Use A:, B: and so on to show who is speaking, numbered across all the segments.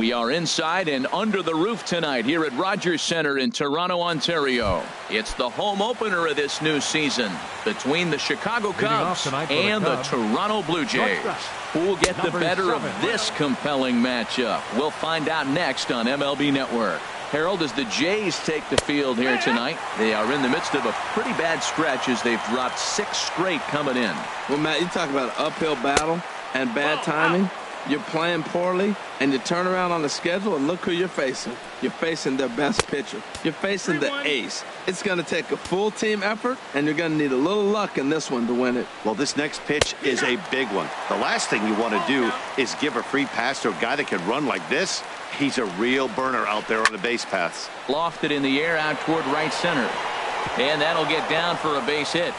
A: We are inside and under the roof tonight here at Rogers Centre in Toronto, Ontario. It's the home opener of this new season between the Chicago Cubs and the Toronto Blue Jays. Who will get the better of this compelling matchup? We'll find out next on MLB Network. Harold, as the Jays take the field here tonight, they are in the midst of a pretty bad stretch as they've dropped 6 straight coming in.
B: Well, Matt, you talk about an uphill battle and bad timing. You're playing poorly, and you turn around on the schedule, and look who you're facing. You're facing their best pitcher. You're facing the ace. It's going to take a full team effort, and you're going to need a little luck in this one to win it.
C: Well, this next pitch is a big one. The last thing you want to do is give a free pass to a guy that can run like this. He's a real burner out there on the base paths.
A: Lofted in the air out toward right center. And that'll get down for a base hit.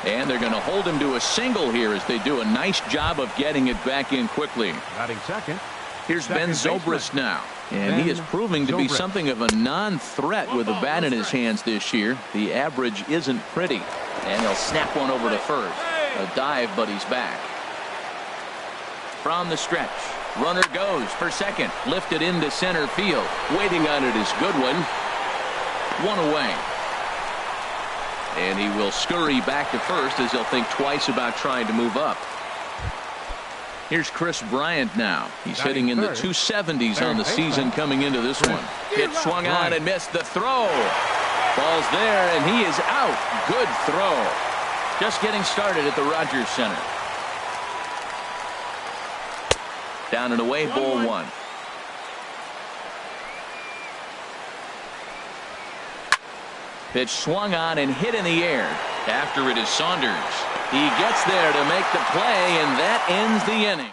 A: And they're going to hold him to a single here as they do a nice job of getting it back in quickly.
D: Batting second.
A: Here's Ben Zobrist now. And he is proving to be something of a non-threat with a bat in his hands this year. The average isn't pretty. And he'll snap one over to first. A dive, but he's back. From the stretch. Runner goes for second. Lifted into center field. Waiting on it is Goodwin. One away. And he will scurry back to first as he'll think twice about trying to move up. Here's Chris Bryant now. He's hitting in the 270s on the season coming into this one. Pitch swung on and missed the throw. Ball's there and he is out. Good throw. Just getting started at the Rogers Centre. Down and away, ball 1. Pitch swung on and hit in the air. After it is Saunders. He gets there to make the play, and that ends the inning.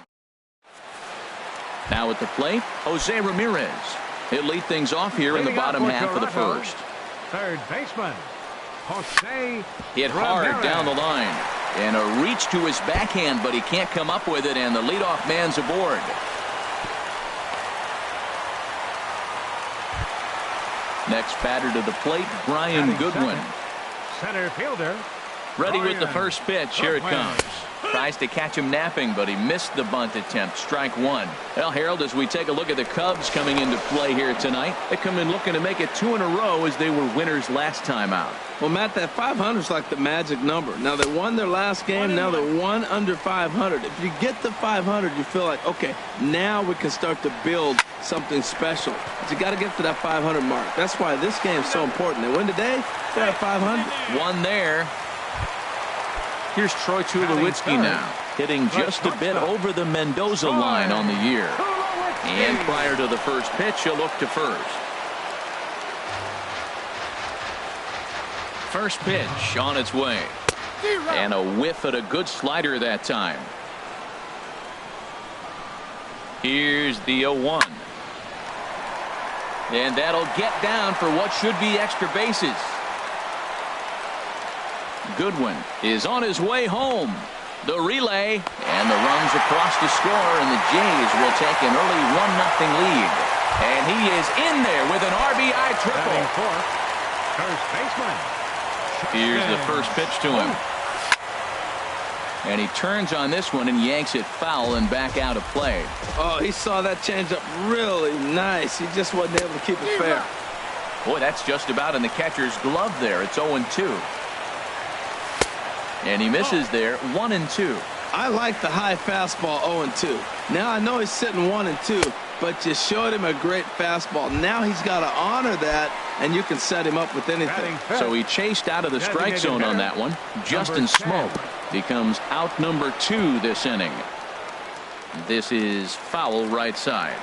A: Now at the plate, Jose Ramirez. He'll lead things off here in the bottom half of the first.
D: Third baseman, Jose
A: Hit hard down the line. And a reach to his backhand, but he can't come up with it, and the leadoff man's aboard. Next batter to the plate, Brian Goodwin.
D: Center fielder.
A: Ready with the first pitch. Here it comes. Tries to catch him napping, but he missed the bunt attempt. Strike 1. Well, Harold, as we take a look at the Cubs coming into play here tonight, they come in looking to make it 2 in a row as they were winners last time out.
B: Well, Matt, that 500 is like the magic number. Now, they won their last game. Now they're 1 under 500. If you get to 500, you feel like, okay, now we can start to build something special. But you got to get to that 500 mark. That's why this game is so important. They win today, they're at 500.
A: One there. Here's Troy Tulowitzki now, hitting just a bit over the Mendoza line on the year. And prior to the first pitch, he'll look to first. First pitch on its way. And a whiff at a good slider that time. Here's the 0-1. And that'll get down for what should be extra bases. Goodwin is on his way home. The relay and the runs across the score, and the Jays will take an early 1-0 lead. And he is in there with an RBI triple.
D: First baseman.
A: Here's the first pitch to him. And he turns on this one and yanks it foul and back out of play.
B: Oh, he saw that changeup really nice. He just wasn't able to keep it fair.
A: Boy, that's just about in the catcher's glove there. It's 0-2. And he misses there, 1-2.
B: I like the high fastball 0-2. Now I know he's sitting 1-2, but you showed him a great fastball. Now he's got to honor that, and you can set him up with anything.
A: So he chased out of the strike zone on that one. Justin Smoke becomes out number 2 this inning. This is foul right side.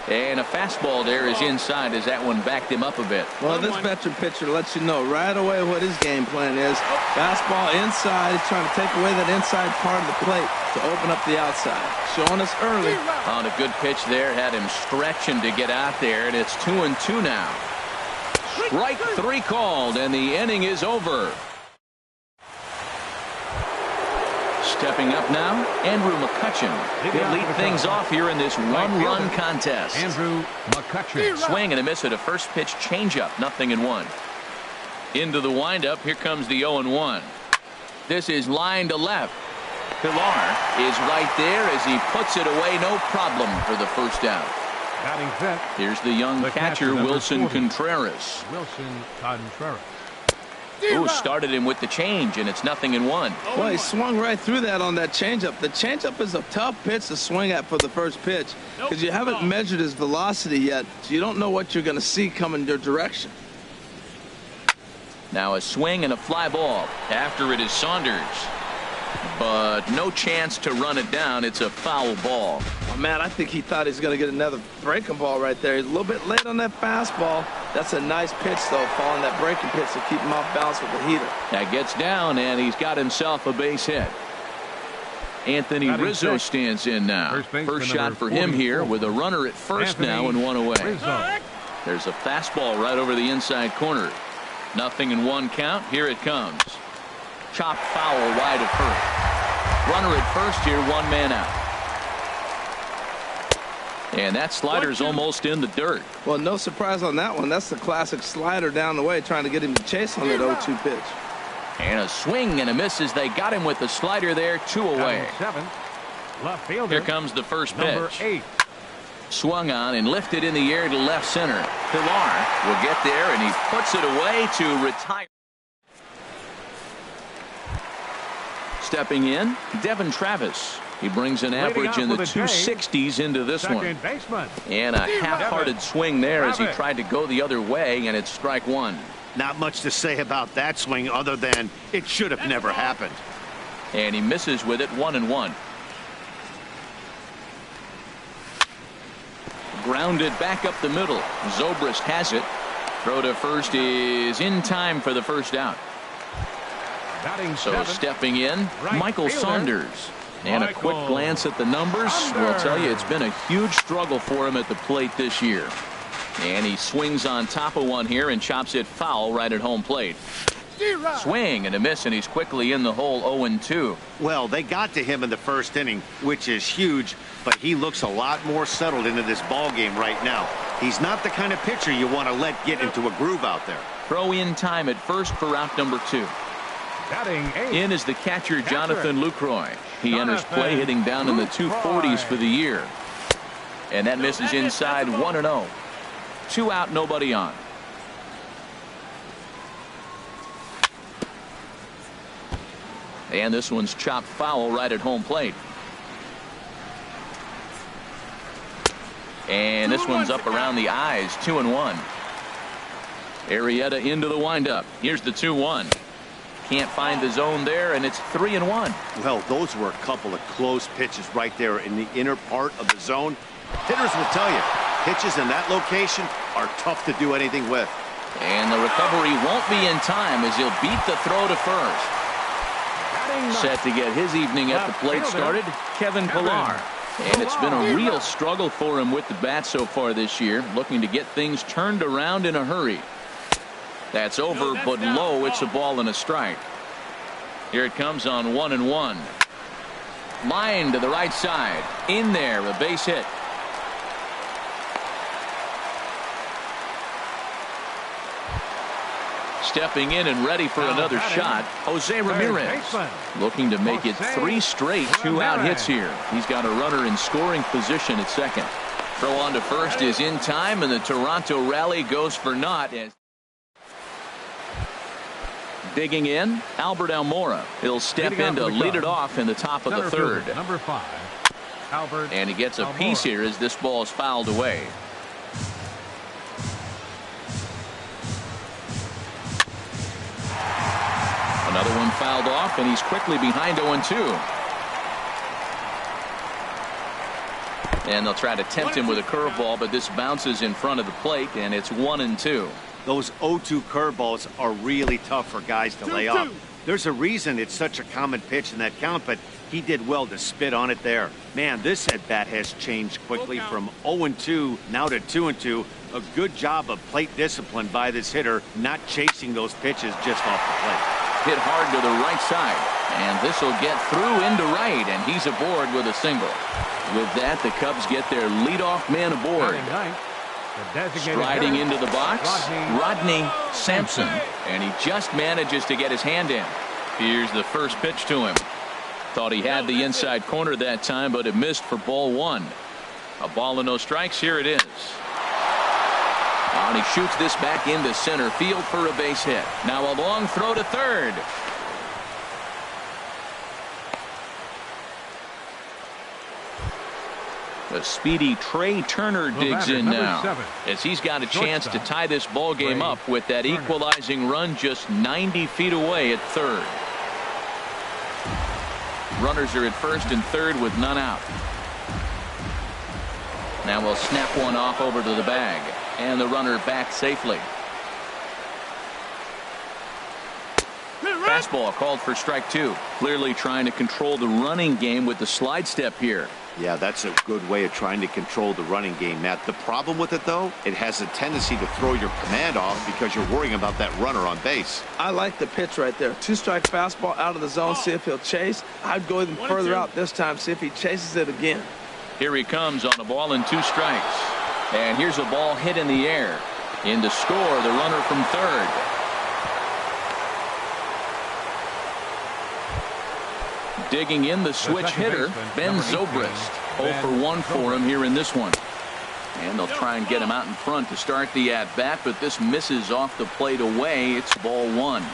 A: And a fastball there is inside as that one backed him up a bit.
B: Well, this veteran pitcher lets you know right away what his game plan is. Fastball inside. He's trying to take away that inside part of the plate to open up the outside. Showing us early.
A: On a good pitch there. Had him stretching to get out there. And it's 2-2 now. Strike 3 called, and the inning is over. Stepping up now, Andrew McCutchen. He'll lead things off here in this one-run contest.
D: Andrew McCutchen.
A: Swing and a miss at a first pitch changeup. 0-1. Into the windup. Here comes the 0-1. This is line to left. Pilar is right there as he puts it away. No problem for the first down.
D: Batting fifth.
A: Here's the young catcher, Wilson
D: 40.
A: Contreras.
D: Wilson Contreras.
A: Who started him with the change, and it's 0-1.
B: Well, he swung right through that on that changeup. The changeup is a tough pitch to swing at for the first pitch because you haven't measured his velocity yet, so you don't know what you're going to see coming your direction.
A: Now a swing and a fly ball. After it is Saunders. But no chance to run it down. It's a foul ball.
B: Oh, man, I think he thought he was going to get another breaking ball right there. He's a little bit late on that fastball. That's a nice pitch, though, following that breaking pitch to keep him off balance with the heater.
A: That gets down, and he's got himself a base hit. Anthony Rizzo stands in now. First shot for him here with a runner at first now and one away. There's a fastball right over the inside corner. 0-1 count. Here it comes. Chopped foul wide of first. Runner at first here, one man out. And that slider's almost in the dirt.
B: Well, no surprise on that one. That's the classic slider down the way, trying to get him to chase on that 0-2 pitch.
A: And a swing and a miss as they got him with the slider there, 2 away.
D: Left fielder.
A: Here comes the first
D: Number
A: pitch.
D: 8.
A: Swung on and lifted in the air to left center. Pilar will get there, and he puts it away to retire. Stepping in, Devin Travis. He brings an average in the 260s into this one.
D: Baseman.
A: And a half-hearted swing there as he tried to go the other way, and it's strike one.
C: Not much to say about that swing other than it should have never happened.
A: And he misses with it, 1-1. Grounded back up the middle. Zobrist has it. Throw to first is in time for the first out. So stepping in, Michael Saunders. And a quick glance at the numbers will tell you it's been a huge struggle for him at the plate this year. And he swings on top of one here and chops it foul right at home plate. Swing and a miss, and he's quickly in the hole, 0-2.
C: Well, they got to him in the first inning, which is huge, but he looks a lot more settled into this ball game right now. He's not the kind of pitcher you want to let get into a groove out there.
A: Throw in time at first for out number 2. In is the catcher, Jonathan Lucroy. He enters play hitting down in the 240s for the year. And that misses inside, 1-0. 2 out, nobody on. And this one's chopped foul right at home plate. And this one's up around the eyes, 2-1. Arrieta into the windup. Here's the 2-1. Can't find the zone there, and it's 3-1.
C: Well, those were a couple of close pitches right there in the inner part of the zone. Hitters will tell you, pitches in that location are tough to do anything with.
A: And the recovery won't be in time as he'll beat the throw to first. Set to get his evening at the plate started, Kevin Pilar. And it's been a real struggle for him with the bat so far this year, looking to get things turned around in a hurry. That's over, but low. It's a ball and a strike. Here it comes on 1-1. Line to the right side. In there, a base hit. Stepping in and ready for another shot, Jose Ramirez. Looking to make it 3 straight 2-out hits here. He's got a runner in scoring position at second. Throw on to first is in time, and the Toronto rally goes for naught. Digging in, Albert Almora. He'll step in to lead it off in the top of the third.
D: Number 5, Albert.
A: And he gets a piece here as this ball is fouled away. Another one fouled off, and he's quickly behind 0-2. And they'll try to tempt him with a curveball, but this bounces in front of the plate, and it's 1-2.
C: Those 0-2 curveballs are really tough for guys to lay off. There's a reason it's such a common pitch in that count, but he did well to spit on it there. Man, this at-bat has changed quickly from 0-2 now to 2-2. A good job of plate discipline by this hitter, not chasing those pitches just off the plate.
A: Hit hard to the right side, and this will get through into right, and he's aboard with a single. With that, the Cubs get their leadoff man aboard. Striding into the box, Rodney Sampson, and he just manages to get his hand in. Here's the first pitch to him. Thought he had the inside corner that time, but it missed for ball one. A ball and no strikes. Here it is. And he shoots this back into center field for a base hit. Now a long throw to third. A speedy Trey Turner digs in now as he's got a chance to tie this ball game up with that equalizing run just 90 feet away at third. Runners are at first and third with none out. Now we'll snap one off over to the bag, and the runner back safely. Fastball called for strike two. Clearly trying to control the running game with the slide step here.
C: Yeah, that's a good way of trying to control the running game, Matt. The problem with it, though, it has a tendency to throw your command off because you're worrying about that runner on base.
B: I like the pitch right there. Two-strike fastball out of the zone, see if he'll chase. I'd go even further out this time, see if he chases it again.
A: Here he comes on a ball and 2 strikes. And here's a ball hit in the air. In to score, the runner from third. Digging in, the switch hitter, Ben Zobrist. 0 for 1 for him here in this one. And they'll try and get him out in front to start the at-bat, but this misses off the plate away. It's ball one.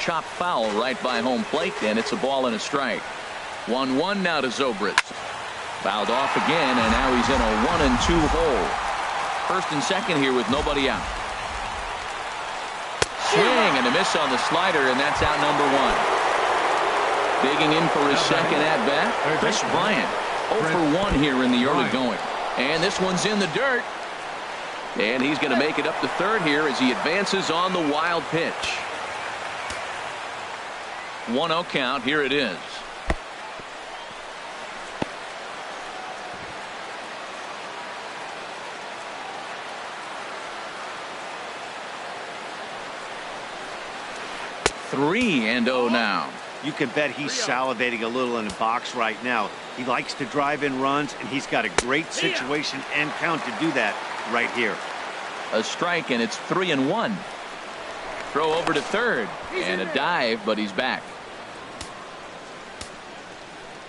A: Chop foul right by home plate, and it's a ball and a strike. 1-1 now to Zobrist. Fouled off again, and now he's in a 1-2 hole. First and second here with nobody out. Swing and a miss on the slider, and that's out number one. Digging in for his second at-bat, Chris Bryant. 0 for 1 here in the early going. And this one's in the dirt. And he's going to make it up to third here as he advances on the wild pitch. 1-0 count. Here it is. Three and 0 now.
C: You can bet he's salivating a little in the box right now. He likes to drive in runs, and he's got a great situation and count to do that right here.
A: A strike, and it's 3-1. Throw over to third, and a dive, but he's back.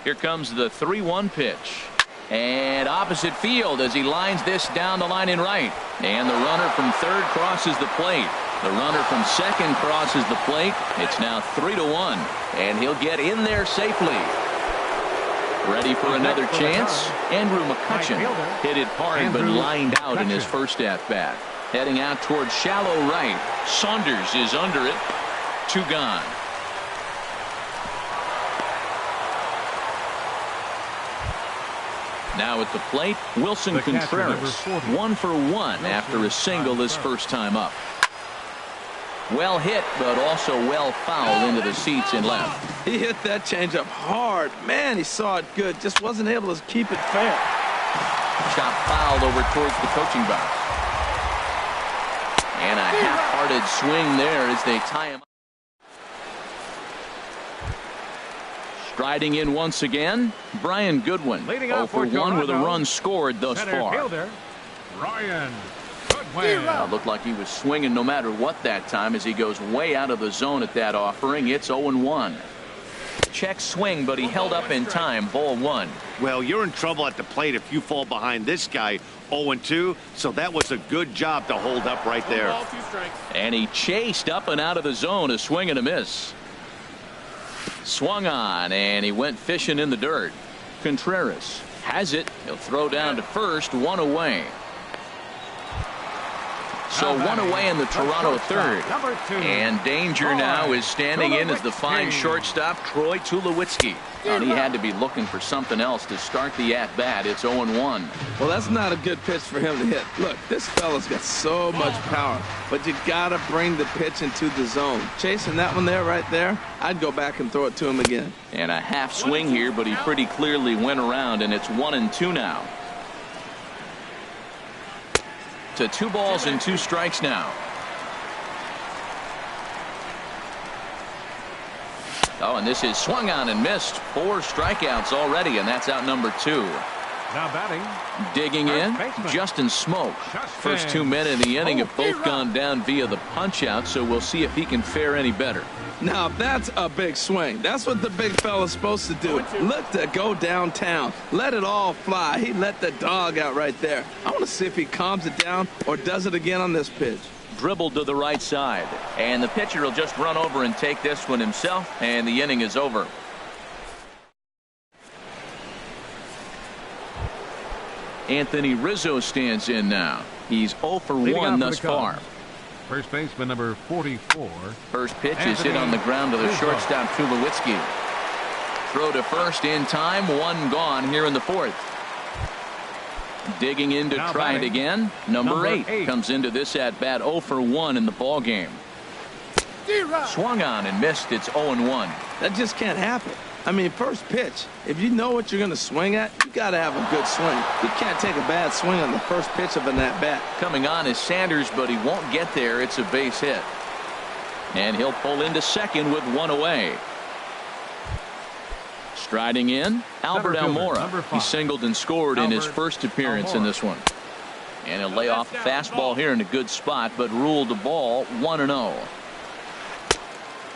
A: Here comes the 3-1 pitch. And opposite field as he lines this down the line in right. And the runner from third crosses the plate. The runner from second crosses the plate. It's now 3-1, and he'll get in there safely. Ready for another chance? Andrew McCutcheon hit it hard but lined out in his first at-bat. Heading out towards shallow right. Saunders is under it. 2 gone. Now at the plate, Wilson Contreras. 1 for 1 after a single his first time up. Well hit, but also well fouled into the seats in left.
B: He hit that changeup hard. Man, he saw it good. Just wasn't able to keep it fair.
A: Shot fouled over towards the coaching box. And a half-hearted swing there as they tie him up. Striding in once again, Brian Goodwin. 0 for 1 with a run scored thus far.
D: Fielder, Brian Goodwin.
A: Looked like he was swinging no matter what that time as he goes way out of the zone at that offering. It's 0-1. Check swing, but he held up in time. Ball one.
C: Well, you're in trouble at the plate if you fall behind this guy. 0-2, so that was a good job to hold up right there.
A: And he chased up and out of the zone. A swing and a miss. Swung on, and he went fishing in the dirt. Contreras has it. He'll throw down to first. 1 away. So 1 away in the Toronto third. And danger now is standing in as the fine shortstop, Troy Tulowitzki. And he had to be looking for something else to start the at-bat. It's 0-1.
B: Well, that's not a good pitch for him to hit. Look, this fella's got so much power, but you got to bring the pitch into the zone. Chasing that one there, right there, I'd go back and throw it to him again.
A: And a half swing here, but he pretty clearly went around, and it's 1-2 now. To 2 balls and 2 strikes now. Oh, and this is swung on and missed. 4 strikeouts already, and that's out number 2.
D: Now batting.
A: Digging in, Justin Smoke. First 2 men in the inning have both gone down via the punch-out, so we'll see if he can fare any better.
B: Now that's a big swing. That's what the big fella's supposed to do. Look to go downtown. Let it all fly. He let the dog out right there. I want to see if he calms it down or does it again on this pitch.
A: Dribbled to the right side, and the pitcher will just run over and take this one himself, and the inning is over. Anthony Rizzo stands in now. He's 0 for 1 thus far.
D: First baseman number 44.
A: First pitch is hit on the ground to the shortstop, Tulowitzki. Throw to first in time. One gone here in the fourth. Digging in to try it again. Number 8 comes into this at bat 0 for 1 in the ball game. Swung on and missed. It's 0-1.
B: That just can't happen. I mean, first pitch, if you know what you're going to swing at, you got to have a good swing. You can't take a bad swing on the first pitch of an at-bat.
A: Coming on is Sanders, but he won't get there. It's a base hit. And he'll pull into second with one away. Striding in, Albert Almora. He singled and scored in his first appearance in this one. And he'll lay off a fastball here in a good spot, but ruled the ball 1-0.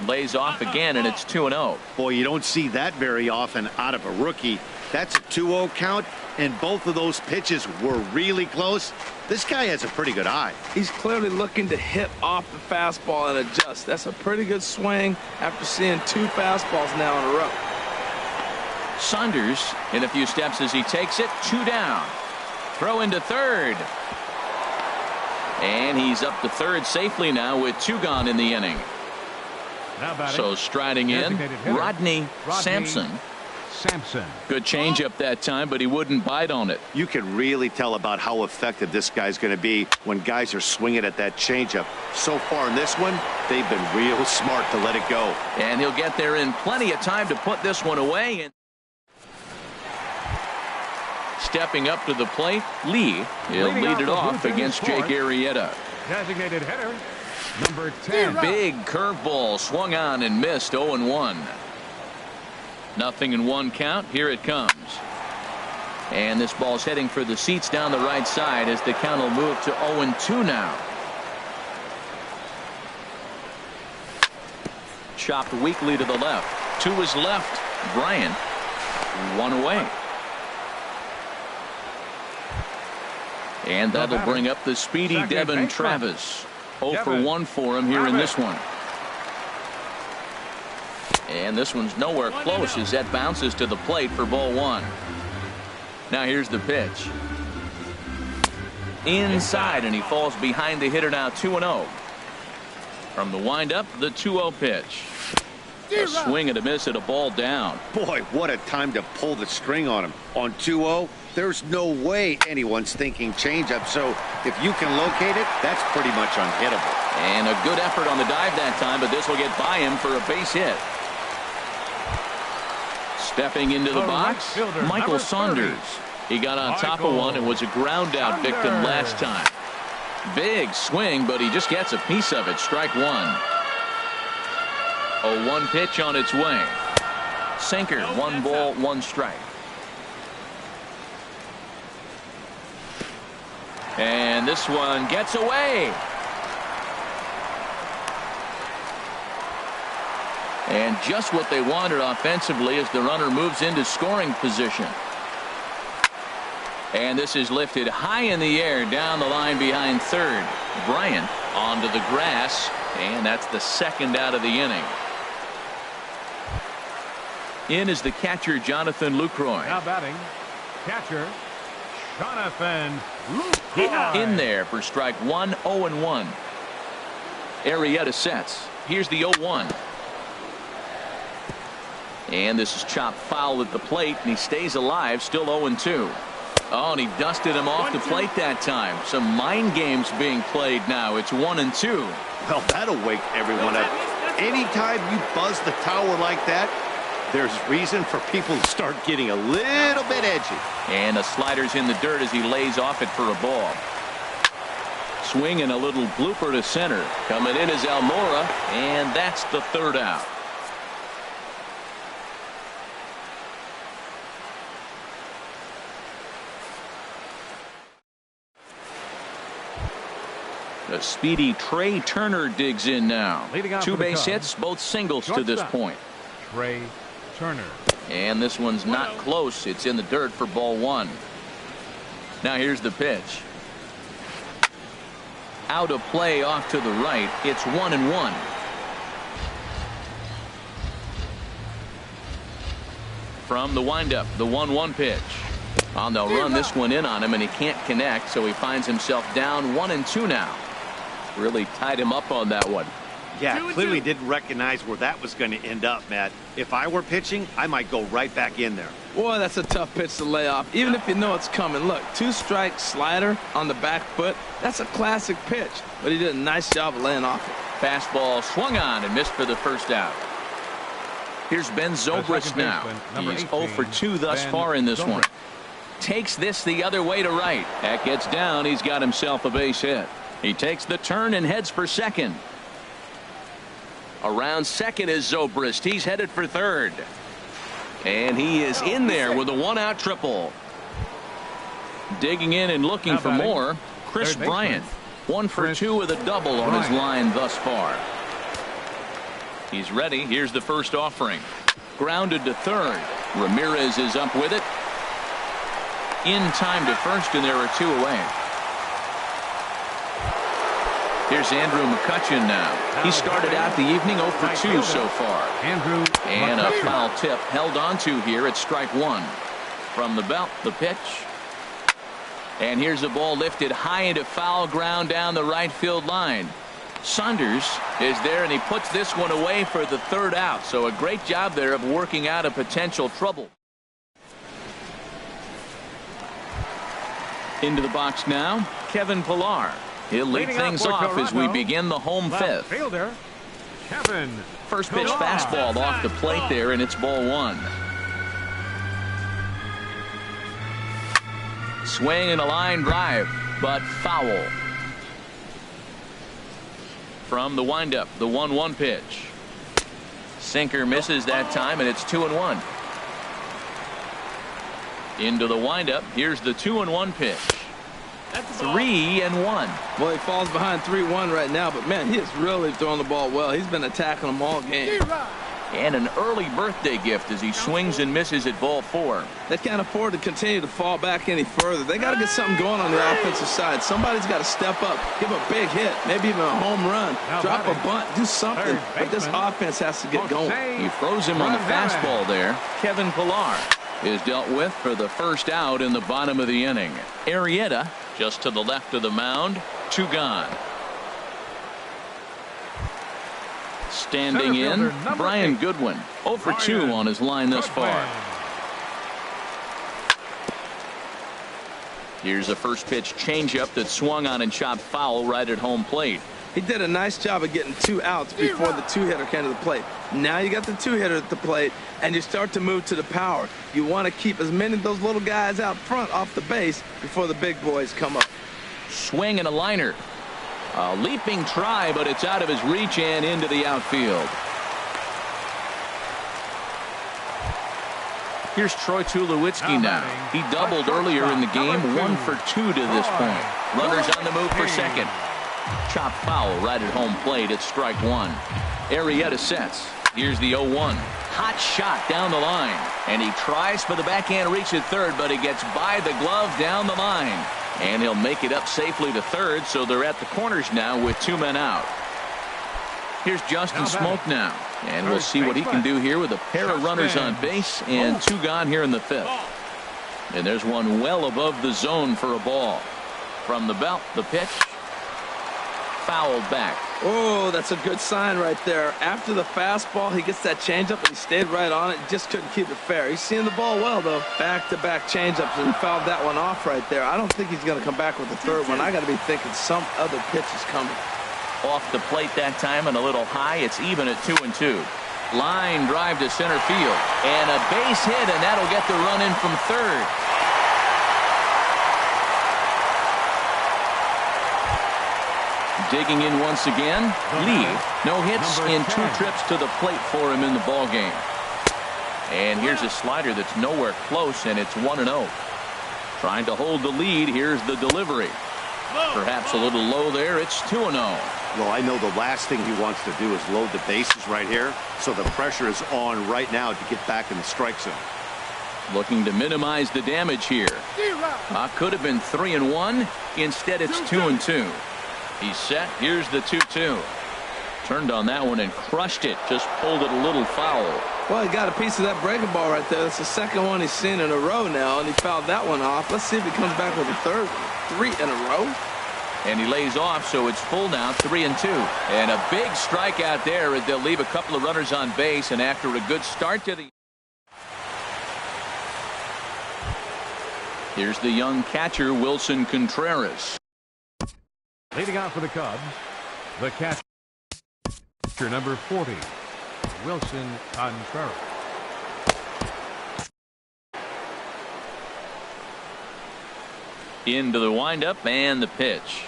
A: Lays off again, and it's 2-0.
C: Boy, you don't see that very often out of a rookie. That's a 2-0 count, and both of those pitches were really close. This guy has a pretty good eye.
B: He's clearly looking to hit off the fastball and adjust. That's a pretty good swing after seeing 2 fastballs now in a row.
A: Saunders in a few steps as he takes it. 2 down. Throw into third. And he's up to third safely now with 2 gone in the inning. So striding in, Rodney Sampson. Good changeup that time, but he wouldn't bite on it.
C: You can really tell about how effective this guy's going to be when guys are swinging at that changeup. So far in this one, they've been real smart to let it go.
A: And he'll get there in plenty of time to put this one away. And stepping up to the plate, Lee. He'll lead it off against Jake Arrieta.
D: Designated hitter, number 10.
A: Big curveball swung on and missed. 0-1. 0-1 count. Here it comes. And this ball's heading for the seats down the right side as the count will move to 0-2 now. Chopped weakly to the left. To his left. Bryant. 1 away. And that'll bring up the speedy Devin Travis. 0 for 1 for him here in this one. And this one's nowhere close as that bounces to the plate for ball 1. Now here's the pitch. Inside, and he falls behind the hitter now. 2-0. From the windup, the 2-0 pitch. A swing and a miss at a ball down.
C: Boy, what a time to pull the string on him. On 2-0, there's no way anyone's thinking changeup. So if you can locate it, that's pretty much unhittable.
A: And a good effort on the dive that time, but this will get by him for a base hit. Stepping into the box, Michael Saunders. He got on top of one and was a ground out victim last time. Big swing, but he just gets a piece of it. Strike 1. A 1 pitch on its way. Sinker, 1 ball, 1 strike. And this one gets away. And just what they wanted offensively as the runner moves into scoring position. And this is lifted high in the air down the line behind third. Bryant onto the grass, and that's the 2nd out of the inning. In is the catcher, Jonathan Lucroy.
D: Now batting, catcher, Jonathan Lucroy.
A: In there for strike 1, 0-1. Arrieta sets. Here's the 0-1. And this is chopped foul at the plate, and he stays alive, still 0-2. Oh, and he dusted him off the plate that time. Some mind games being played now. It's 1-2.
C: Well, that'll wake everyone up. Anytime you buzz the tower like that, there's reason for people to start getting a little bit edgy.
A: And the slider's in the dirt as he lays off it for a ball. Swing and a little blooper to center. Coming in is Almora, and that's the 3rd out. The speedy Trey Turner digs in now.
D: Leading off
A: 2
D: for the
A: base
D: Cubs,
A: hits, both singles to this
D: shortstop,
A: point.
D: Trey Turner.
A: And this one's not close. It's in the dirt for ball 1. Now here's the pitch. Out of play off to the right. It's 1-1. From the windup, the 1-1 pitch. They'll run this one in on him, and he can't connect, so he finds himself down 1-2 now. Really tied him up on that one.
C: Yeah, clearly didn't recognize where that was going to end up, Matt. If I were pitching, I might go right back in there.
B: Boy, that's a tough pitch to lay off, even if you know it's coming. Look, 2-strike slider on the back foot. That's a classic pitch, but he did a nice job of laying off it.
A: Fastball swung on and missed for the first out. Here's Ben Zobrist now. He's 0 for 2 thus far in this one. Takes this the other way to right. That gets down. He's got himself a base hit. He takes the turn and heads for second. Around second is Zobrist. He's headed for third. And he is in there with a 1-out triple. Digging in and looking for more, Chris Bryant. 1 for 2 with a double on his line thus far. He's ready. Here's the first offering. Grounded to third. Ramirez is up with it. In time to first, and there are 2 away. Here's Andrew McCutchen now. He started out the evening 0 for 2 so far.
D: Andrew
A: and a
D: McCutchen.
A: foul tip held onto here at strike 1. From the belt, the pitch. And here's the ball lifted high into foul ground down the right field line. Saunders is there, and he puts this one away for the 3rd out. So a great job there of working out a potential trouble. Into the box now, Kevin Pillar. He'll lead things off as we begin the home 5th.
D: Fielder, Kevin.
A: First pitch fastball off the plate there, and it's ball 1. Swing and a line drive, but foul. From the windup, the 1-1 pitch. Sinker misses that time, and it's 2-1. Into the windup. Here's the 2-1 pitch. 3-1.
B: Well, he falls behind 3-1 right now, but man, he is really throwing the ball well. He's been attacking them all game.
A: And an early birthday gift as he swings and misses at ball 4.
B: They can't afford to continue to fall back any further. They got to get something going on the offensive side. Somebody's got to step up, give a big hit, maybe even a home run, drop a bunt, do something. But this offense has to get going.
A: He throws him on the fastball there. Kevin Pillar is dealt with for the first out in the bottom of the inning. Arrieta just to the left of the mound. 2 gone. Standing in, Brian Goodwin. 0 for 2 on his line thus far. Here's a first pitch changeup that swung on and chopped foul right at home plate.
B: He did a nice job of getting 2 outs before the 2-hitter came to the plate. Now you got the 2-hitter at the plate, and you start to move to the power. You want to keep as many of those little guys out front off the base before the big boys come up.
A: Swing and a liner. A leaping try, but it's out of his reach and into the outfield. Here's Troy Tulowitzki now. He doubled earlier in the game, 1 for 2 to this point. Runners on the move for second. Chop foul right at home plate at strike 1. Arrieta sets. Here's the 0-1. Hot shot down the line. And he tries for the backhand reach at third, but he gets by the glove down the line. And he'll make it up safely to third, so they're at the corners now with 2 men out. Here's Justin Smoke now. And we'll see what he can do here with a pair of runners on base and 2 gone here in the 5th. And there's one well above the zone for a ball. From the belt, the pitch. Fouled back.
B: Oh, that's a good sign right there. After the fastball, he gets that changeup, and he stayed right on it. Just couldn't keep it fair. He's seeing the ball well, though. Back-to-back changeups, and he fouled that one off right there. I don't think he's going to come back with the 3rd one. I got to be thinking some other pitch is coming.
A: Off the plate that time and a little high. It's even at 2-2. Line drive to center field. And a base hit, and that'll get the run in from third. Digging in once again, Lee. No hits in 2 trips to the plate for him in the ball game. And here's a slider that's nowhere close, and it's 1-0. Trying to hold the lead. Here's the delivery. Perhaps a little low there. It's 2-0.
C: Well, I know the last thing he wants to do is load the bases right here, so the pressure is on right now to get back in the strike zone.
A: Looking to minimize the damage here. Could have been 3-1. Instead, it's 2-2. He's set. Here's the 2-2. Turned on that one and crushed it. Just pulled it a little foul.
B: Well, he got a piece of that breaking ball right there. That's the second one he's seen in a row now, and he fouled that one off. Let's see if he comes back with a third one. 3 in a row.
A: And he lays off, so it's full now, 3-2. And a big strikeout there as they'll leave a couple of runners on base. And after a good start to the... Here's the young catcher, Wilson Contreras.
D: Leading out for the Cubs, the catcher, number 40, Wilson Contreras.
A: Into the windup and the pitch.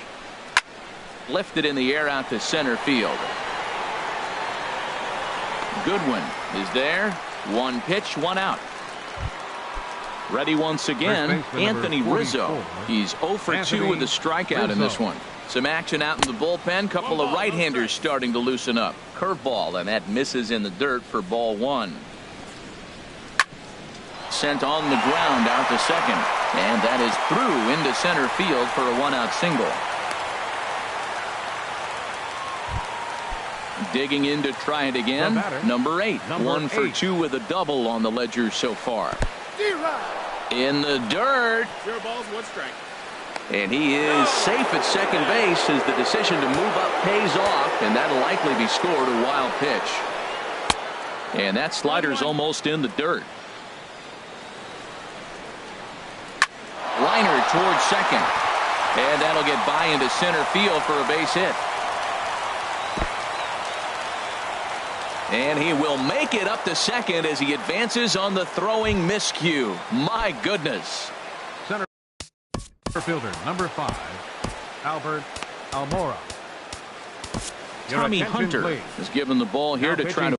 A: Lifted in the air out to center field. Goodwin is there. One pitch, one out. Ready once again, Anthony Rizzo. He's 0 for 2 with a strikeout in this one. Some action out in the bullpen. Couple of right-handers starting to loosen up. Curveball, and that misses in the dirt for ball 1. Sent on the ground out to second. And that is through into center field for a 1-out single. Digging in to try it again. Number 8. 1 for 2 with a double on the ledger so far. In the dirt.
E: 0 balls, 1 strike.
A: And he is safe at second base as the decision to move up pays off, and that'll likely be scored a wild pitch. And that slider's almost in the dirt. Liner towards second. And that'll get by into center field for a base hit. And he will make it up to second as he advances on the throwing miscue. My goodness.
D: Center fielder, number 5, Albert Almora.
A: Tommy Hunter is given the ball here to try to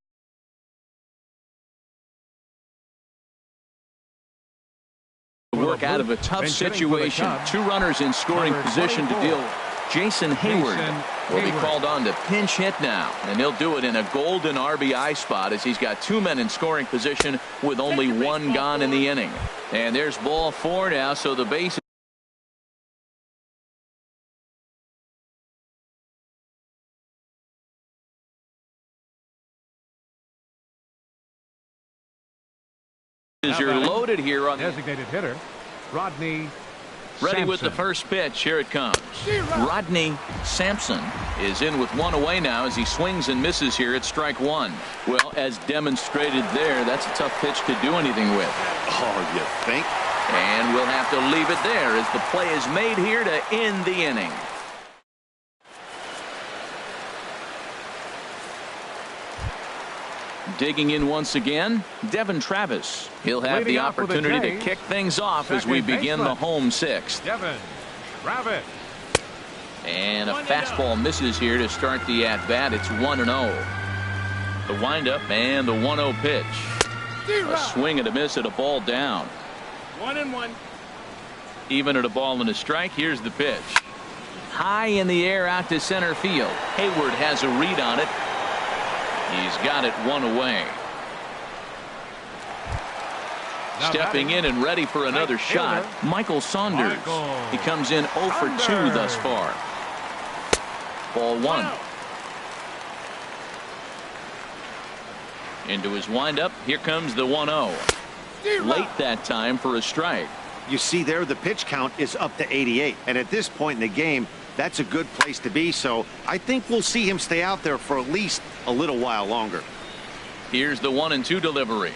A: work out of a tough situation. 2 runners in scoring position to deal. Jason Hayward will be called on to pinch hit now, and he'll do it in a golden RBI spot as he's got 2 men in scoring position with only 1 gone in the inning. And there's ball 4 now, so the base is you're loaded here on
D: designated hitter, Rodney.
A: Ready with the first pitch. Here it comes. Rodney Sampson is in with 1 away now as he swings and misses here at strike 1. Well, as demonstrated there, that's a tough pitch to do anything with.
C: Oh, you think?
A: And we'll have to leave it there as the play is made here to end the inning. Digging in once again, Devin Travis. He'll have the opportunity to kick things off as we begin the home 6th.
D: Devin Travis.
A: And a fastball misses here to start the at-bat. It's 1-0. The windup and the 1-0 pitch. A swing and a miss at a ball down.
E: 1-1.
A: Even at a ball and a strike. Here's the pitch. High in the air out to center field. Hayward has a read on it. He's got it 1 away. Stepping in and ready for another shot, Michael Saunders. He comes in 0 for 2 thus far. Ball 1. Into his windup. Here comes the 1-0. Late that time for a strike.
C: You see there, the pitch count is up to 88. And at this point in the game, that's a good place to be. So I think we'll see him stay out there for at least a little while longer.
A: Here's the 1-2 delivery.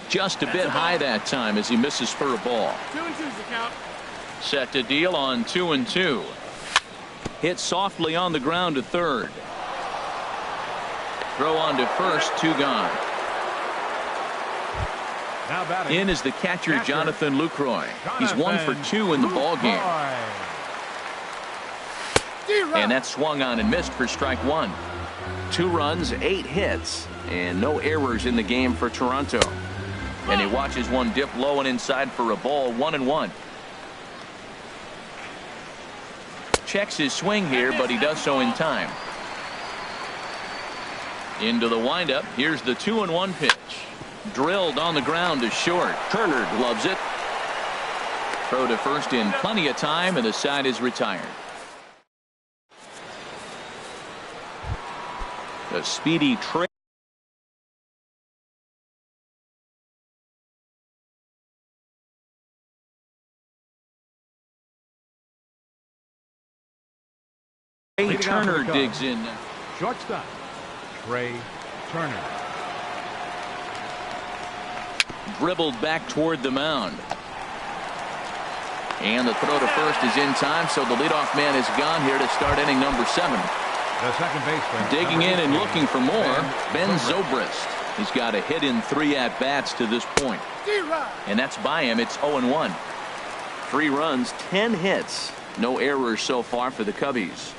A: Just a bit high that time as he misses for a ball.
E: 2-2's the count.
A: Set to deal on 2-2. Hit softly on the ground to third. Throw on to first, 2 gone. In is the catcher, Jonathan Lucroy. He's 1 for 2 in the ball game. And that swung on and missed for strike 1. 2 runs, 8 hits, and no errors in the game for Toronto. And he watches one dip low and inside for a ball. 1-1. checks his swing here, but he does so in time. Into the windup. Here's the 2-1 pitch. Drilled on the ground to short. Turner gloves it. Throw to first in plenty of time, and the side is retired. A speedy trade. Turner digs in.
D: Shortstop, Trey Turner.
A: Dribbled back toward the mound. And the throw to first is in time, so the leadoff man is gone here to start inning number 7.
D: The second baseman.
A: Digging in and looking for more, Ben Zobrist. He's got a hit in 3 at-bats to this point. And that's by him. It's 0-1. 3 runs, 10 hits. No errors so far for the Cubbies.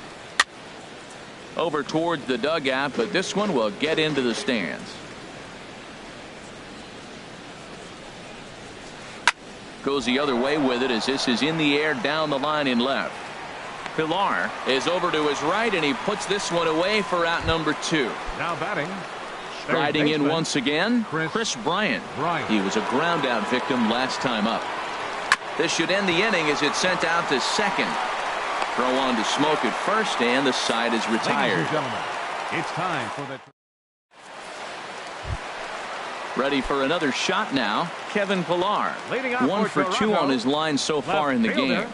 A: Over towards the dugout, but this one will get into the stands. Goes the other way with it as this is in the air down the line in left. Pilar is over to his right, and he puts this one away for out number 2.
D: Now batting.
A: Striding in once again, Chris Bryant. He was a ground out victim last time up. This should end the inning as it's sent out to second. Throw on to Smoke at first, and the side is retired.
D: Ladies and gentlemen, it's time for the...
A: Ready for another shot now. Kevin Pilar. 1 for 2 on his line so far in the game.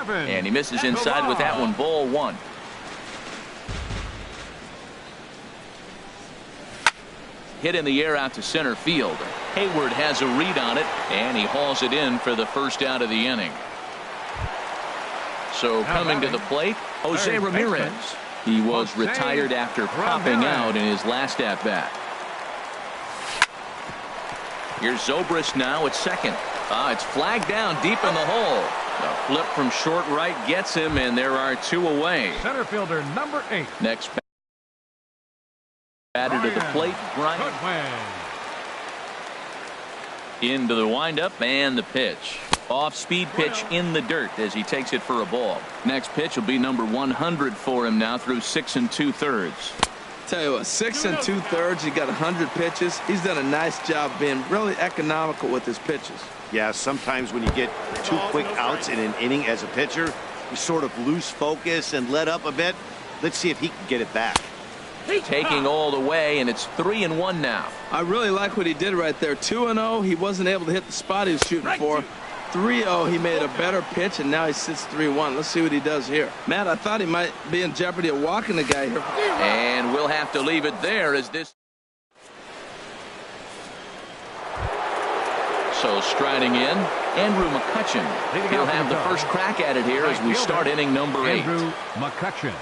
A: And he misses inside with that one. Ball 1. Hit in the air out to center field. Hayward has a read on it, and he hauls it in for the first out of the inning. So coming to the plate, Jose Ramirez. He was retired after popping out in his last at-bat. Here's Zobrist now at second. It's flagged down deep in the hole. A flip from short right gets him, and there are 2 away.
D: Center fielder number 8.
A: Next batter to the plate, Bryant. Into the windup and the pitch. Off-speed pitch in the dirt as he takes it for a ball. Next pitch will be number 100 for him now through 6 2/3.
B: Tell you what, 6 2/3. He got 100 pitches. He's done a nice job being really economical with his pitches.
C: Yeah, sometimes when you get 2 quick outs in an inning as a pitcher, you sort of lose focus and let up a bit. Let's see if he can get it back.
A: Taking all the way, and it's 3-1 now.
B: I really like what he did right there. 2-0. He wasn't able to hit the spot he was shooting for. 3-0, he made a better pitch, and now he sits 3-1. Let's see what he does here. Matt, I thought he might be in jeopardy of walking the guy here.
A: And we'll have to leave it there as this. So striding in, Andrew McCutchen. He'll have the first crack at it here as we start inning number 8.
D: Andrew McCutchen.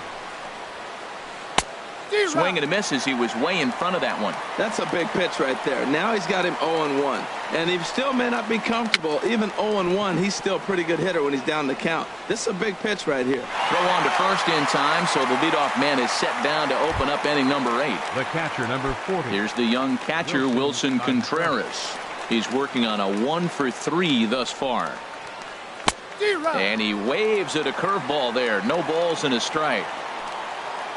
A: Swing and a miss as he was way in front of that one.
B: That's a big pitch right there. Now he's got him 0-1. And he still may not be comfortable. Even 0-1, he's still a pretty good hitter when he's down the count. This is a big pitch right here.
A: Throw on to first in time, so the leadoff man is set down to open up inning number 8.
D: The catcher, number 40.
A: Here's the young catcher, Wilson Contreras. He's working on a 1 for 3 thus far. And he waves at a curveball there. No balls and a strike.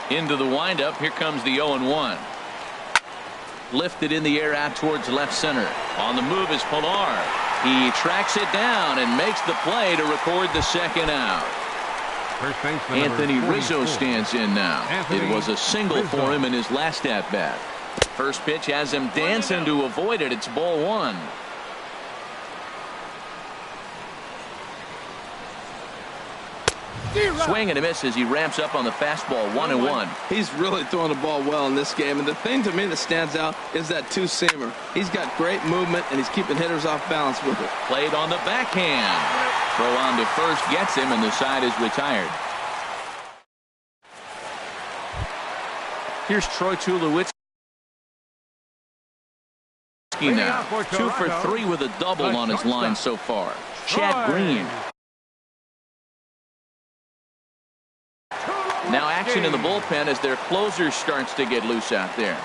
A: Into the windup. Here comes the 0-1. Lifted in the air out towards left center. On the move is Pilar. He tracks it down and makes the play to record the second out.
D: First baseman
A: Anthony
D: number
A: Rizzo
D: 44.
A: stands in now.
D: Anthony
A: It was a single
D: Rizzo.
A: for him in his last at bat. First pitch has him dancing to avoid it. It's ball 1. Swing and a miss as he ramps up on the fastball. 1-1.
B: He's really throwing the ball well in this game. And the thing to me that stands out is that 2-seamer. He's got great movement, and he's keeping hitters off balance with it.
A: Played on the backhand. Throw on to first gets him, and the side is retired. Here's Troy Tulowitzki now. 2 for 3 with a double on his line so far. Chad Green. Now action in the bullpen as their closer starts to get loose out there.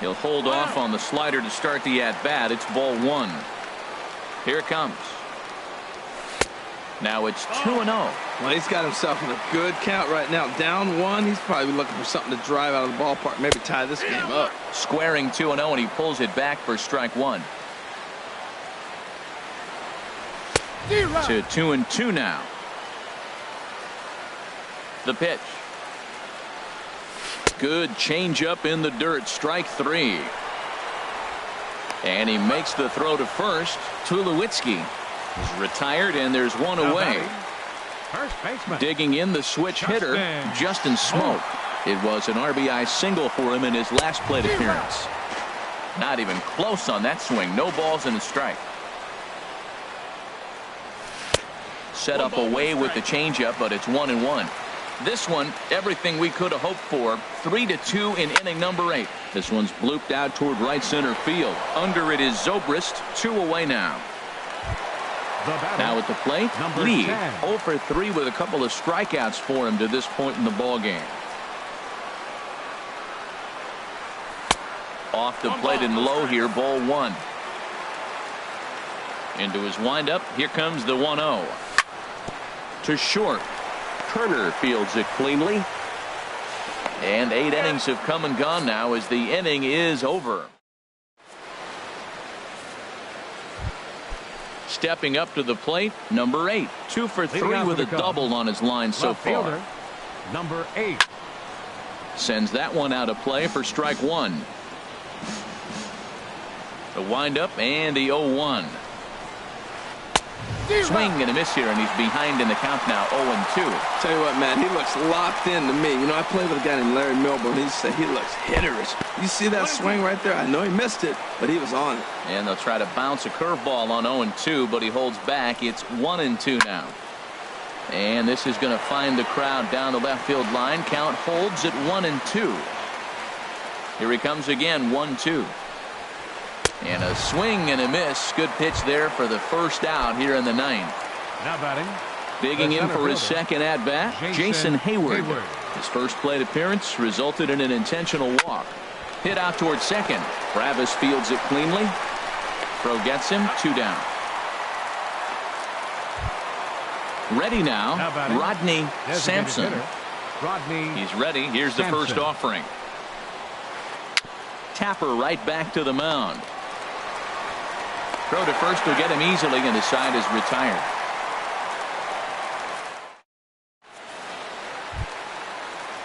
A: He'll hold off on the slider to start the at-bat. It's ball 1. Here it comes. Now it's 2-0.
B: Well, he's got himself in a good count right now. Down one, he's probably looking for something to drive out of the ballpark, maybe tie this game up.
A: Squaring 2-0, and he pulls it back for strike one. To 2-2 now. The pitch. Good changeup in the dirt. Strike three. And he makes the throw to first. Tulowitzki is retired, and there's one away.
D: First baseman.
A: Digging in the switch hitter, Justin Smoke. It was an RBI single for him in his last plate appearance. Not even close on that swing. No balls and a strike. Set up away with the changeup, but it's 1-1. This one, everything we could have hoped for. 3-2 in inning number 8. This one's blooped out toward right center field. Under it is Zobrist. 2 away now. Now at the plate, Lee 0 for 3 with a couple of strikeouts for him to this point in the ball game. Off the plate and low here, ball 1. Into his windup, here comes the 1-0. To short. Turner fields it cleanly. And 8 innings have come and gone now as the inning is over. Stepping up to the plate, number 8. 2 for 3 with a double on his line so far.
D: Number 8.
A: Sends that one out of play for strike one. The windup and the 0-1. Swing and a miss here, and he's behind in the count now, 0-2.
B: Tell you what, man, he looks locked in to me. You know, I played with a guy named Larry Milburn. He said he looks hitterish. You see that swing right there? I know he missed it, but he was on it.
A: And they'll try to bounce a curveball on 0-2, but he holds back. It's 1-2 now. And this is going to find the crowd down the left field line. Count holds at 1-2. Here he comes again, 1-2. And a swing and a miss. Good pitch there for the first out here in the 9th.
D: Now batting.
A: Digging in for his second at-bat, Jason Hayward. His first plate appearance resulted in an intentional walk. Hit out towards second. Travis fields it cleanly. Throw gets him, 2 down. Ready now, Rodney Sampson. He's ready. Here's the first offering. Tapper right back to the mound. Throw to first will get him easily, and the side is retired.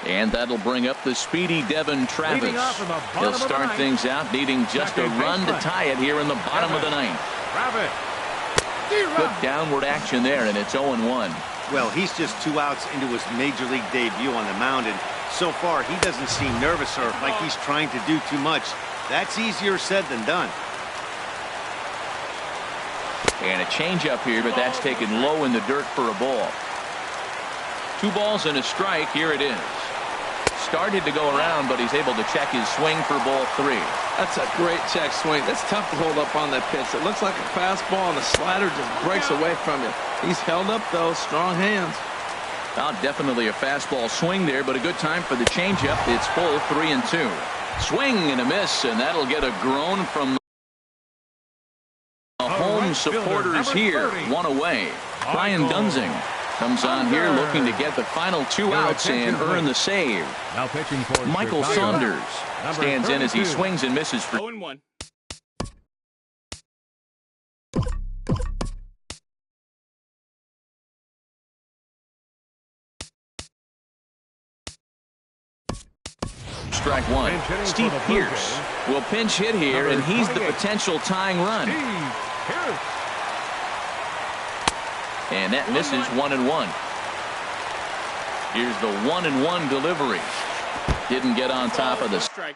A: And that'll bring up the speedy Devin Travis. He'll start things out needing just a run to tie it here in the bottom of the 9th. Good downward action there, and it's 0-1.
C: Well, he's just 2 outs into his major league debut on the mound, and so far he doesn't seem nervous or like he's trying to do too much. That's easier said than done.
A: And a changeup here, but that's taken low in the dirt for a ball. 2 balls and a strike. Here it is. Started to go around, but he's able to check his swing for ball 3.
B: That's a great check swing. That's tough to hold up on that pitch. It looks like a fastball, and the slider just breaks away from you. He's held up, though. Strong hands.
A: Well, definitely a fastball swing there, but a good time for the changeup. It's full, 3-2. Swing and a miss, and that'll get a groan from the home supporters here. 1 away. Brian Dunzing comes on here looking to get the final 2 outs and earn the save.
D: Now pitching for
A: Michael Saunders stands in as he swings and misses for
E: 0-1.
A: strike one. Steve Pierce will pinch hit here, and he's the potential tying run. And that misses 1-1. Here's the 1-1 delivery. Didn't get on top of the
E: strike.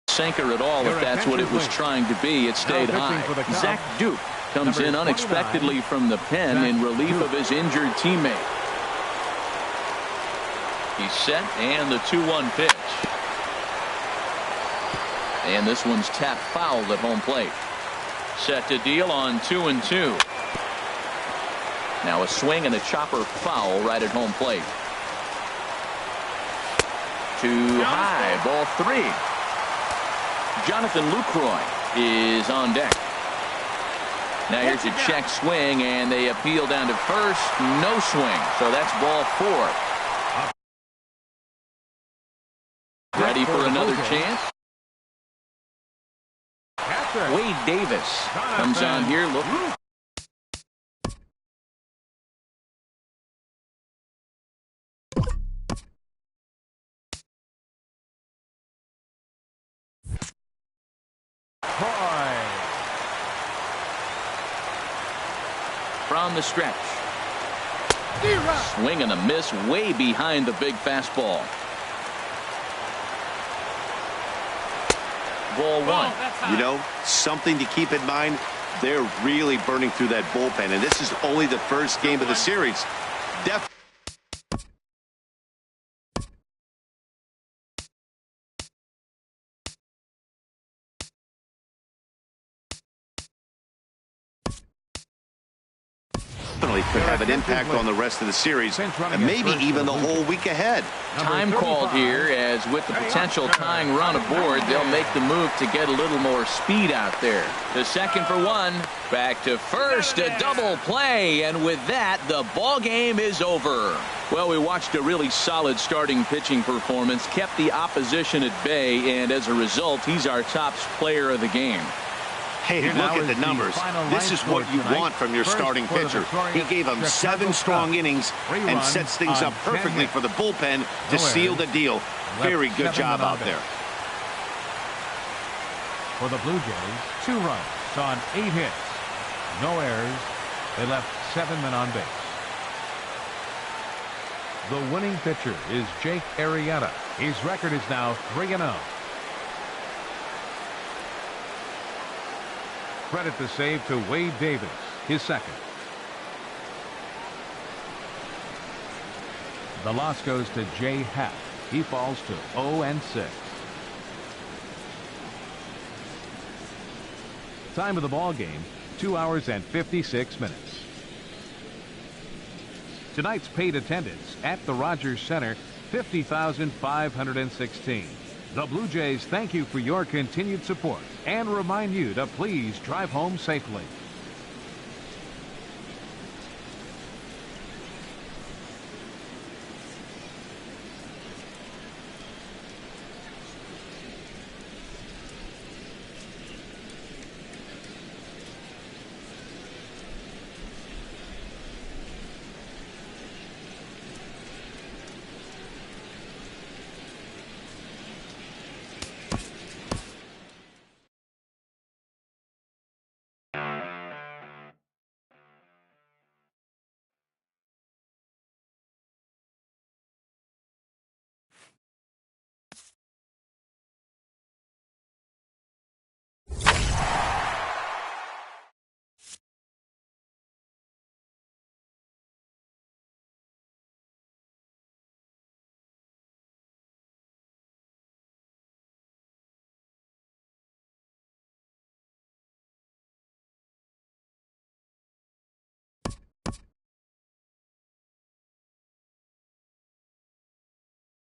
A: Sinker at all, if that's what it was trying to be. It stayed high. Zach Duke comes in unexpectedly from the pen in relief of his injured teammate. He's set, and the 2-1 pitch. And this one's tapped foul at home plate. Set to deal on 2-2. Now a swing and a chopper foul right at home plate. Too high. Ball 3. Jonathan Lucroy is on deck. Now here's a check swing, and they appeal down to first. No swing. So that's ball 4. Ready for another chance? Wade Davis comes on here. Look. From the stretch. Swing and a miss way behind the big fastball. Ball 1.
C: You know, something to keep in mind, they're really burning through that bullpen, and this is only the first game of the series. Definitely could have an impact on the rest of the series, and maybe even the whole week ahead.
A: Time called here, as with the potential tying run aboard, they'll make the move to get a little more speed out there. The second for 1. Back to first, a double play, and with that, the ball game is over. Well, we watched a really solid starting pitching performance, kept the opposition at bay, and as a result, he's our top player of the game.
C: Hey, look at the numbers. This is what you want from your starting pitcher. He gave them 7 strong innings and sets things up perfectly for the bullpen to seal the deal. Very good job out there.
D: For the Blue Jays, 2 runs on 8 hits. No errors. They left 7 men on base. The winning pitcher is Jake Arrieta. His record is now 3-0. Credit the save to Wade Davis, his second. The loss goes to Jay Happ. He falls to 0-6. Time of the ball game, 2 hours and 56 minutes. Tonight's paid attendance at the Rogers Center, 50,516. The Blue Jays thank you for your continued support and remind you to please drive home safely.